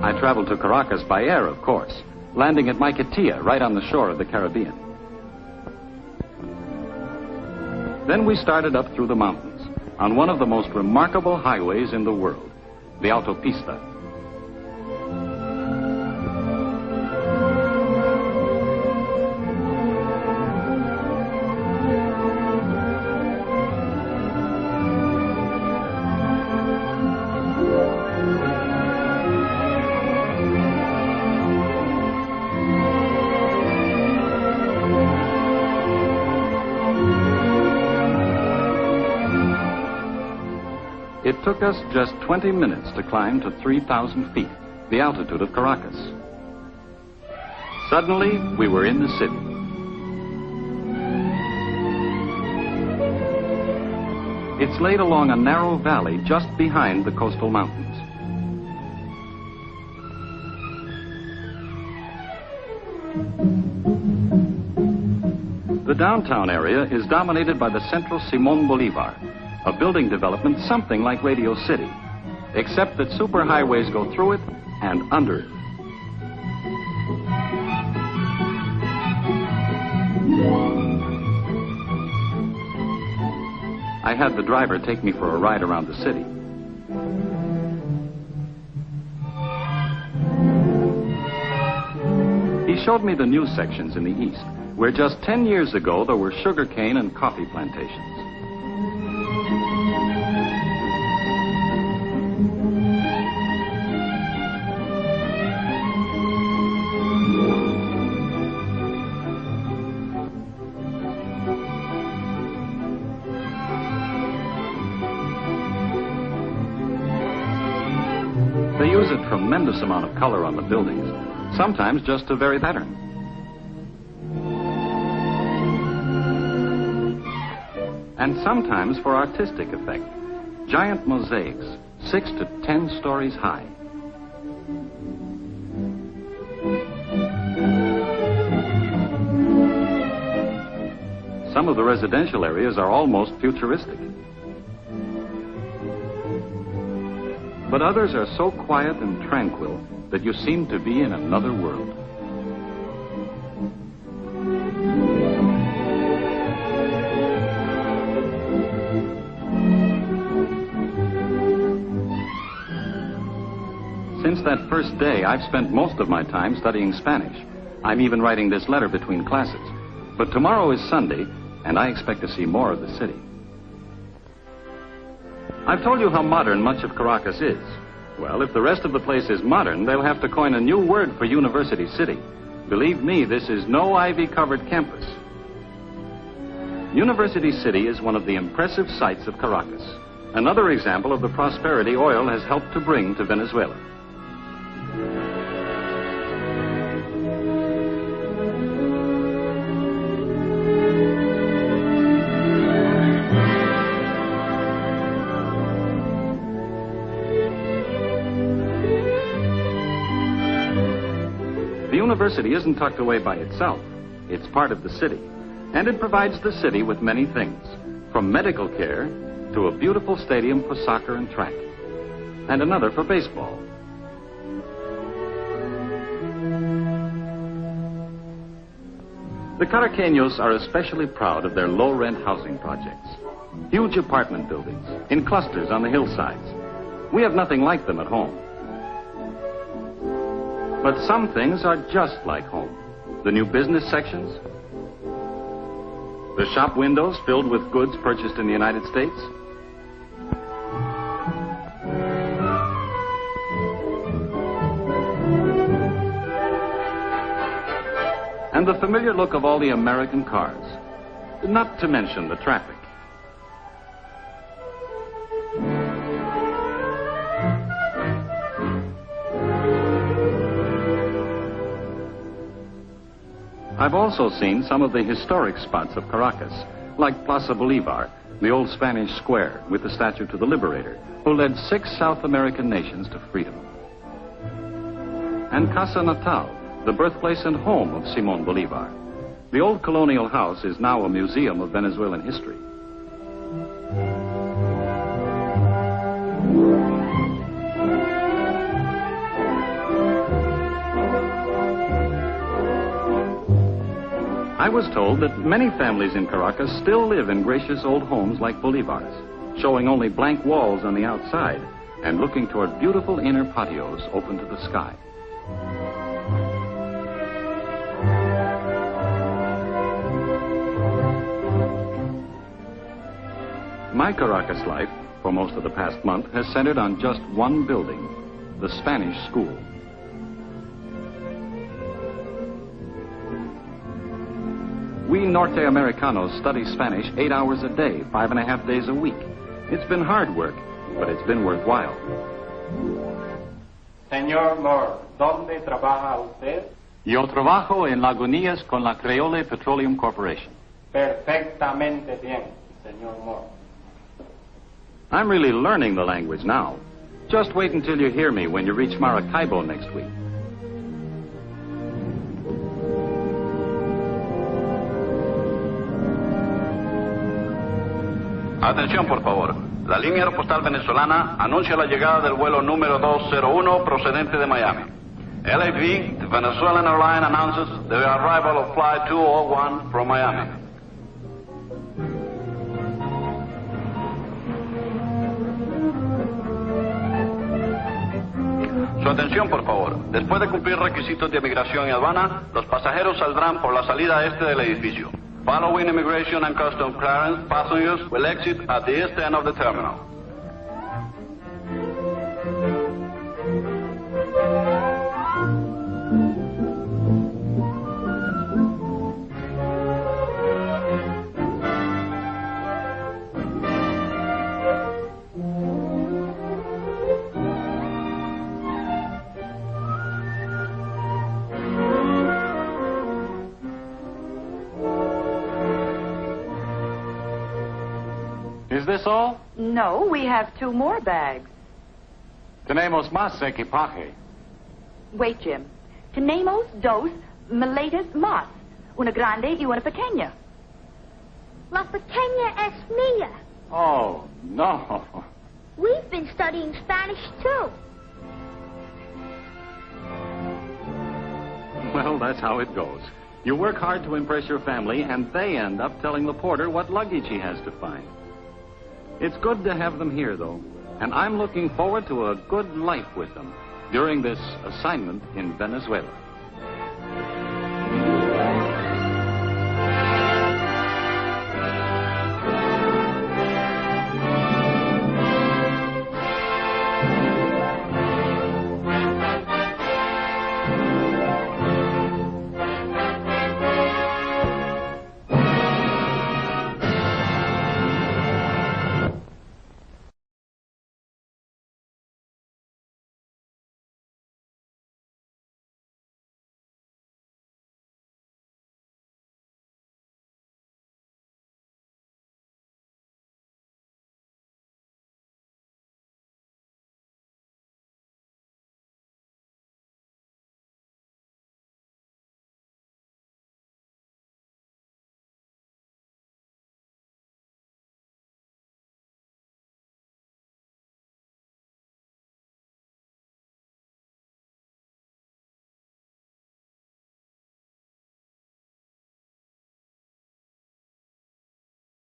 I traveled to Caracas by air, of course, landing at Maiquetía, right on the shore of the Caribbean. Then we started up through the mountains on one of the most remarkable highways in the world, the autopista. It took us just 20 minutes to climb to 3,000 feet, the altitude of Caracas. Suddenly, we were in the city. It's laid along a narrow valley just behind the coastal mountains. The downtown area is dominated by the central Simón Bolívar, a building development something like Radio City, except that superhighways go through it and under it. I had the driver take me for a ride around the city. He showed me the new sections in the east, where just 10 years ago there were sugarcane and coffee plantations. They use a tremendous amount of color on the buildings, sometimes just to vary the pattern. And sometimes for artistic effect, giant mosaics, 6 to 10 stories high. Some of the residential areas are almost futuristic. But others are so quiet and tranquil that you seem to be in another world. Since that first day, I've spent most of my time studying Spanish. I'm even writing this letter between classes. But tomorrow is Sunday, and I expect to see more of the city. I've told you how modern much of Caracas is. Well, if the rest of the place is modern, they'll have to coin a new word for University City. Believe me, this is no ivy-covered campus. University City is one of the impressive sights of Caracas. Another example of the prosperity oil has helped to bring to Venezuela. The university isn't tucked away by itself. It's part of the city, and it provides the city with many things, from medical care to a beautiful stadium for soccer and track, and another for baseball. The Caraqueños are especially proud of their low-rent housing projects, huge apartment buildings in clusters on the hillsides. We have nothing like them at home. But some things are just like home. The new business sections, the shop windows filled with goods purchased in the United States, and the familiar look of all the American cars, not to mention the traffic. I've also seen some of the historic spots of Caracas, like Plaza Bolivar, the old Spanish square with the statue to the liberator, who led 6 South American nations to freedom. And Casa Natal, the birthplace and home of Simón Bolívar. The old colonial house is now a museum of Venezuelan history. I was told that many families in Caracas still live in gracious old homes like Bolivar's, showing only blank walls on the outside and looking toward beautiful inner patios open to the sky. My Caracas life, for most of the past month, has centered on just one building, the Spanish school. We Norte Americanos study Spanish 8 hours a day, 5.5 days a week. It's been hard work, but it's been worthwhile. Señor Moore, ¿dónde trabaja usted? Yo trabajo en Lagunías con la Creole Petroleum Corporation. Perfectamente bien, señor Moore. I'm really learning the language now. Just wait until you hear me when you reach Maracaibo next week. Atención, por favor. La línea aeropostal venezolana anuncia la llegada del vuelo número 201 procedente de Miami. LAV, the Venezuelan airline, announces the arrival of flight 201 from Miami. Su atención, por favor. Después de cumplir requisitos de migración y aduana, los pasajeros saldrán por la salida este del edificio. Following immigration and customs clearance, passengers will exit at the east end of the terminal. Is this all? No, we have 2 more bags. Tenemos más equipaje. Wait, Jim. Tenemos 2 maletas más. Una grande y una pequeña. La pequeña es mía. Oh, no. We've been studying Spanish, too. Well, that's how it goes. You work hard to impress your family, and they end up telling the porter what luggage he has to find. It's good to have them here, though, and I'm looking forward to a good life with them during this assignment in Venezuela.